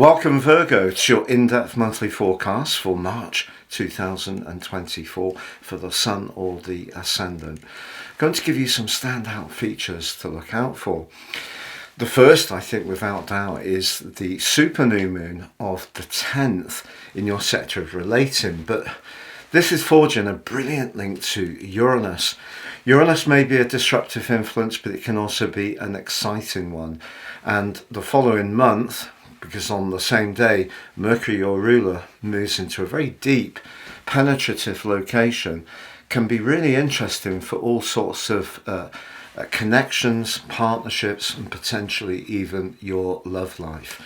Welcome Virgo to your in-depth monthly forecast for March 2024 for the Sun or the Ascendant. I'm going to give you some standout features to look out for. The first, I think without doubt, is the super new moon of the 10th in your sector of relating, but this is forging a brilliant link to Uranus. Uranus may be a disruptive influence, but it can also be an exciting one. And the following month, because on the same day, Mercury, your ruler, moves into a very deep, penetrative location, can be really interesting for all sorts of connections, partnerships, and potentially even your love life.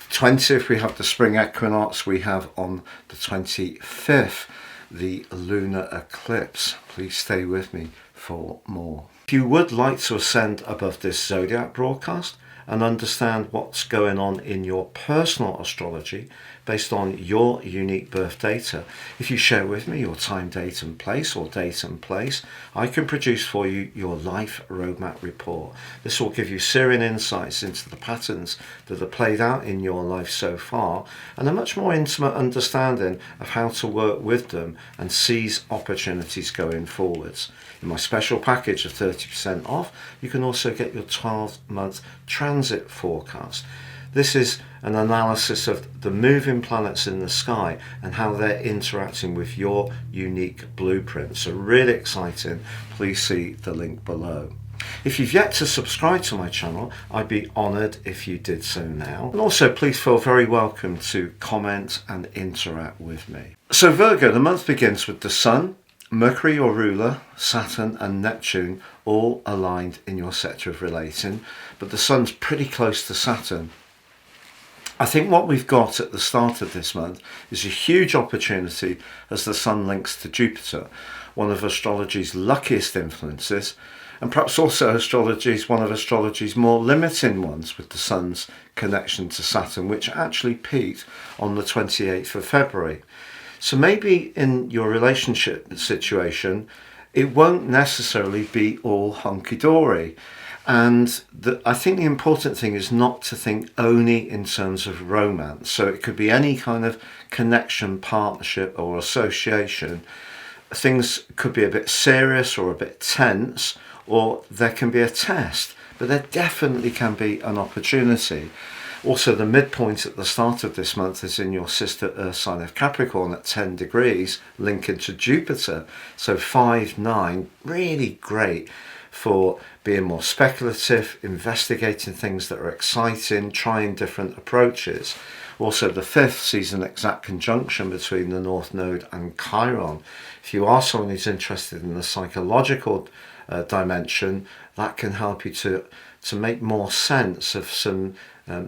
The 20th, we have the spring equinox. We have on the 25th, the lunar eclipse. Please stay with me for more. If you would like to ascend above this zodiac broadcast and understand what's going on in your personal astrology based on your unique birth data, if you share with me your time, date and place, or date and place, I can produce for you your life roadmap report. This will give you searing insights into the patterns that are played out in your life so far and a much more intimate understanding of how to work with them and seize opportunities going forwards. In my special package of 30% off, you can also get your 12-month transit forecast. This is an analysis of the moving planets in the sky and how they're interacting with your unique blueprint. So really exciting. Please see the link below. If you've yet to subscribe to my channel, I'd be honoured if you did so now. And also please feel very welcome to comment and interact with me. So Virgo, the month begins with the Sun, Mercury, your ruler, Saturn and Neptune all aligned in your sector of relating, but the Sun's pretty close to Saturn. I think what we've got at the start of this month is a huge opportunity as the Sun links to Jupiter, one of astrology's luckiest influences, and perhaps also one of astrology's more limiting ones, with the Sun's connection to Saturn, which actually peaked on the 28th of February. So maybe in your relationship situation, it won't necessarily be all hunky-dory. And I think the important thing is not to think only in terms of romance. So it could be any kind of connection, partnership or association. Things could be a bit serious or a bit tense, or there can be a test, but there definitely can be an opportunity. Also, the midpoint at the start of this month is in your sister Earth sign of Capricorn at 10 degrees, linking to Jupiter. So 5-9, really great for being more speculative, investigating things that are exciting, trying different approaches. Also, the 5th sees an exact conjunction between the North Node and Chiron. If you are someone who's interested in the psychological dimension, that can help you to make more sense of some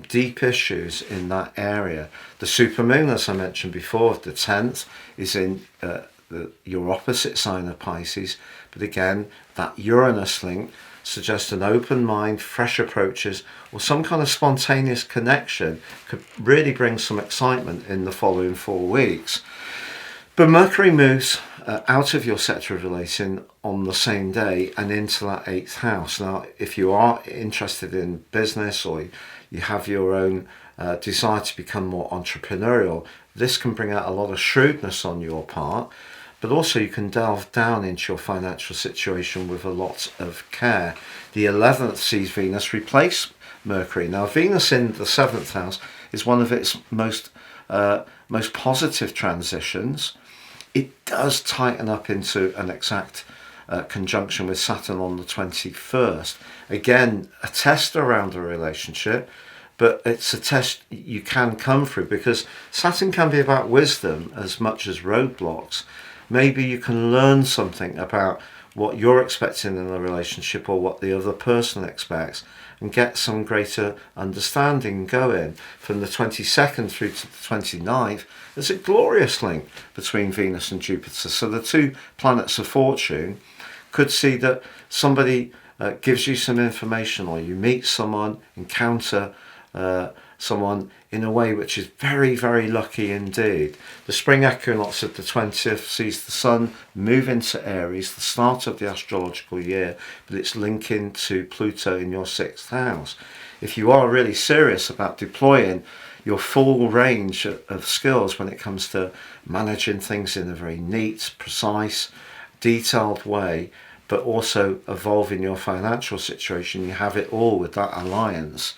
deep issues in that area. The supermoon, as I mentioned before, the 10th, is in your opposite sign of Pisces, but again, that Uranus link suggests an open mind, fresh approaches, or some kind of spontaneous connection could really bring some excitement in the following 4 weeks. But Mercury moves out of your sector of relating on the same day and into that 8th house. Now, if you are interested in business or you have your own desire to become more entrepreneurial, this can bring out a lot of shrewdness on your part, but also you can delve down into your financial situation with a lot of care. The 11th sees Venus replace Mercury. Now, Venus in the 7th house is one of its most positive transitions. It does tighten up into an exact conjunction with Saturn on the 21st. Again, a test around a relationship, but it's a test you can come through because Saturn can be about wisdom as much as roadblocks. Maybe you can learn something about what you're expecting in a relationship or what the other person expects and get some greater understanding going. From the 22nd through to the 29th, there's a glorious link between Venus and Jupiter. So the 2 planets of fortune could see that somebody gives you some information, or you meet someone, encounter someone in a way which is very, very lucky indeed. The spring equinox of the 20th sees the Sun move into Aries, the start of the astrological year, but it's linking to Pluto in your 6th house. If you are really serious about deploying your full range of skills when it comes to managing things in a very neat, precise, detailed way, but also evolving your financial situation. You have it all with that alliance.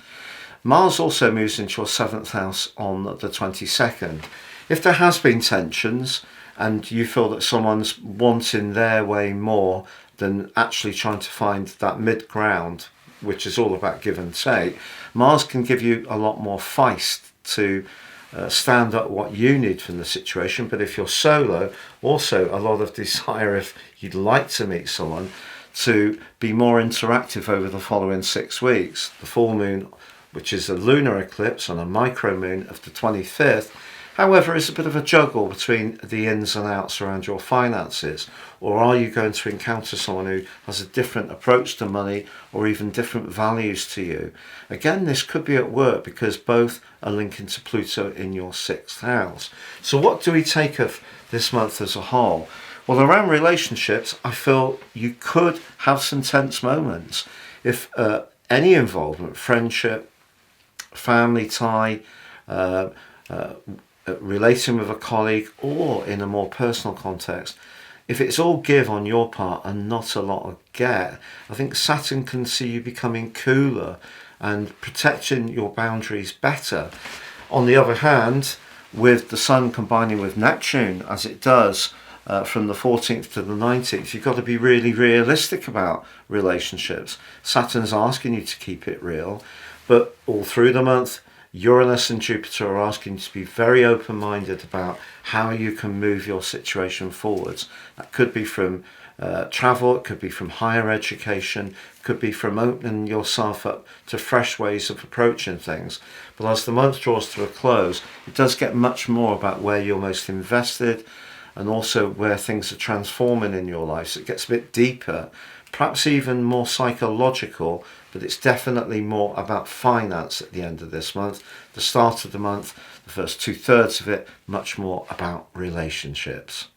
Mars also moves into your 7th house on the 22nd. If there has been tensions and you feel that someone's wanting their way more than actually trying to find that mid ground, which is all about give and take, Mars can give you a lot more feist to stand up what you need from the situation. But if you're solo, also a lot of desire, if you'd like to meet someone, to be more interactive over the following 6 weeks. The full moon, which is a lunar eclipse on a micro moon of the 25th, however, is a bit of a juggle between the ins and outs around your finances. Or are you going to encounter someone who has a different approach to money or even different values to you? Again, this could be at work because both are linking to Pluto in your 6th house. So what do we take of this month as a whole? Well, around relationships, I feel you could have some tense moments. If any involvement, friendship, family tie, relating with a colleague, or in a more personal context, if it's all give on your part and not a lot of get, I think Saturn can see you becoming cooler and protecting your boundaries better. On the other hand, with the Sun combining with Neptune as it does from the 14th to the 19th, you've got to be really realistic about relationships. Saturn's asking you to keep it real, but all through the month, Uranus and Jupiter are asking you to be very open-minded about how you can move your situation forwards. That could be from travel, it could be from higher education, it could be from opening yourself up to fresh ways of approaching things. But as the month draws to a close, it does get much more about where you're most invested and also where things are transforming in your life. So it gets a bit deeper, perhaps even more psychological, but it's definitely more about finance at the end of this month. The start of the month, the first 2/3 of it, much more about relationships.